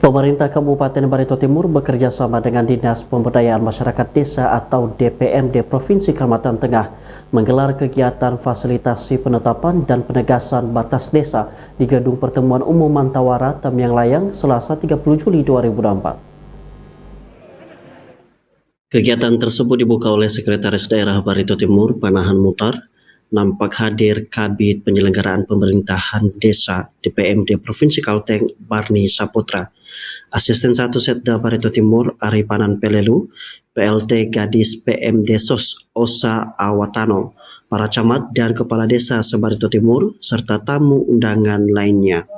Pemerintah Kabupaten Barito Timur bekerja sama dengan Dinas Pemberdayaan Masyarakat Desa atau DPMD Provinsi Kalimantan Tengah menggelar kegiatan fasilitasi penetapan dan penegasan batas desa di Gedung Pertemuan Umum Mantawara, Tamiang Layang, Selasa 30 Juli 2024. Kegiatan tersebut dibuka oleh Sekretaris Daerah Barito Timur, Panahan Mutar. Nampak hadir Kabid Penyelenggaraan Pemerintahan Desa DPMD Provinsi Kalteng Barni Saputra, Asisten 1 Setda Barito Timur Aripanan Pelelu, PLT Gadis PMD SOS Osa Awatano, para camat dan kepala desa se-Barito Timur, serta tamu undangan lainnya.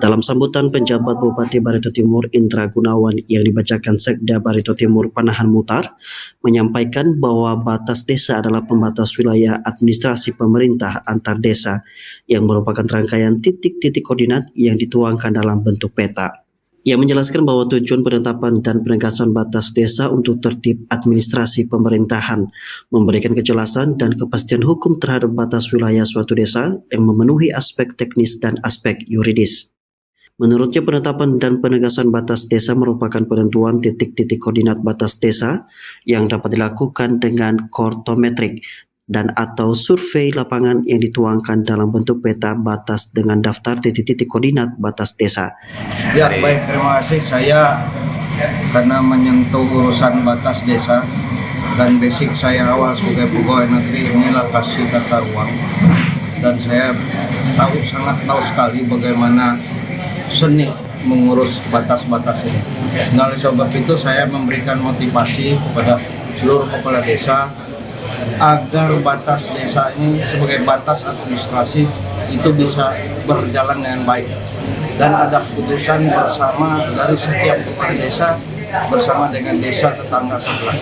Dalam sambutan, penjabat Bupati Barito Timur Indra Gunawan yang dibacakan Sekda Barito Timur Panahan Mutar menyampaikan bahwa batas desa adalah pembatas wilayah administrasi pemerintah antar desa yang merupakan rangkaian titik-titik koordinat yang dituangkan dalam bentuk peta. Ia menjelaskan bahwa tujuan penetapan dan penegasan batas desa untuk tertib administrasi pemerintahan, memberikan kejelasan dan kepastian hukum terhadap batas wilayah suatu desa yang memenuhi aspek teknis dan aspek yuridis. Menurutnya, penetapan dan penegasan batas desa merupakan penentuan titik-titik koordinat batas desa yang dapat dilakukan dengan kartometrik dan atau survei lapangan yang dituangkan dalam bentuk peta batas dengan daftar titik-titik koordinat batas desa. Ya, baik, terima kasih. Saya karena menyentuh urusan batas desa dan basic saya awal sebagai pegawai negeri inilah kasih tata ruang, dan saya sangat tahu sekali bagaimana seni mengurus batas-batas ini. Nah, oleh sebab itu saya memberikan motivasi kepada seluruh kepala desa agar batas desa ini sebagai batas administrasi itu bisa berjalan dengan baik, dan ada keputusan bersama dari setiap kepala desa bersama dengan desa tetangga sebelah.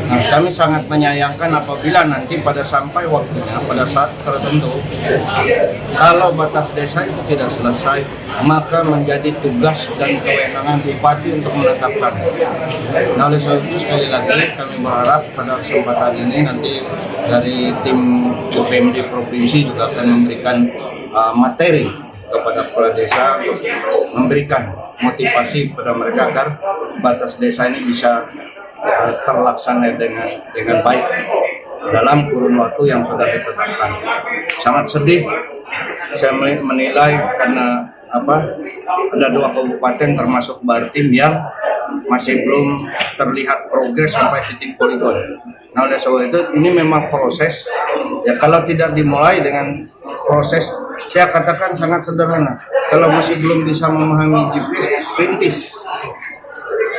Nah, kami sangat menyayangkan apabila nanti pada sampai waktunya, pada saat tertentu, kalau batas desa itu tidak selesai, maka menjadi tugas dan kewenangan bupati untuk menetapkan. Nah, oleh sebab itu sekali lagi kami berharap pada kesempatan ini nanti dari tim DPMD Provinsi juga akan memberikan materi kepada kepala desa untuk memberikan motivasi kepada mereka agar batas desa ini bisa terlaksana dengan baik dalam kurun waktu yang sudah ditetapkan. Sangat sedih saya menilai karena ada 2 kabupaten termasuk Bartim yang masih belum terlihat progres sampai titik poligon. Nah, oleh sebab itu ini memang proses ya, kalau tidak dimulai dengan proses, saya katakan sangat sederhana. Kalau masih belum bisa memahami GPS,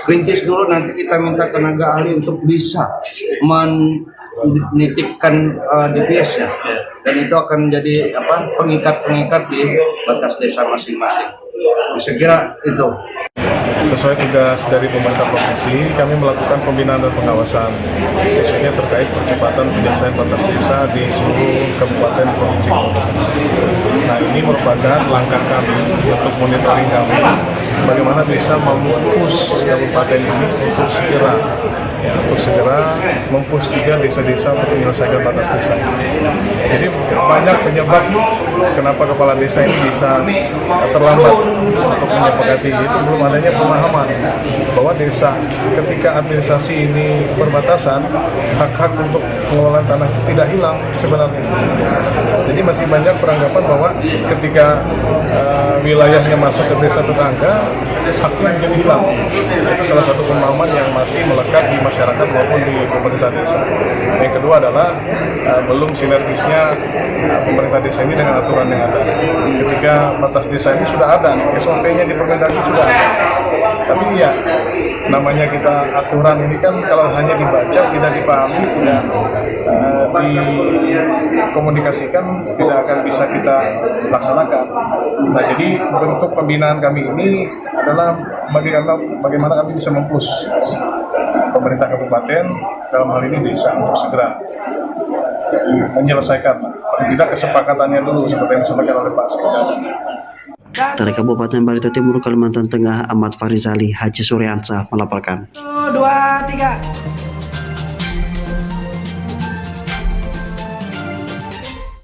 perintis dulu, nanti kita minta tenaga ahli untuk bisa menitipkan GPS-nya, dan itu akan menjadi pengikat-pengikat di batas desa masing-masing. Saya kira itu. Sesuai tugas dari pemerintah provinsi, kami melakukan pembinaan dan pengawasan, khususnya terkait percepatan penyelesaian batas desa di seluruh kabupaten provinsi. Nah, ini merupakan langkah kami untuk monitoring kami, bagaimana bisa mempush kabupaten ini untuk segera mempush juga desa-desa untuk menyelesaikan batas desa. Jadi banyak penyebab kenapa kepala desa ini bisa terlambat untuk menyepakati itu, belum adanya pemahaman bahwa desa ketika administrasi ini berbatasan, hak-hak untuk pengelolaan tanah itu tidak hilang sebenarnya. Jadi masih banyak peranggapan bahwa ketika wilayahnya masuk ke desa tetangga, haknya menjadi hilang. Itu salah satu pemahaman yang masih melekat di masyarakat maupun di pemerintah desa. Yang kedua adalah belum sinergisnya pemerintah desa ini dengan aturan yang ada. Ketika batas desa ini sudah ada, SOP-nya di Permendagri sudah ada. Tapi ya, namanya kita aturan ini kan kalau hanya dibaca, tidak dipahami, tidak dikomunikasikan, tidak akan bisa kita laksanakan. Nah, jadi bentuk pembinaan kami ini adalah bagaimana kami bisa mempush pemerintah kabupaten, dalam hal ini desa, untuk segera menyelesaikan. Kita kesepakatannya dulu seperti yang disampaikan oleh Pak Sekda. Dari Kabupaten Barito Timur, Kalimantan Tengah, Ahmad Farizali Haji Suryansah melaporkan. 1, 2, 3.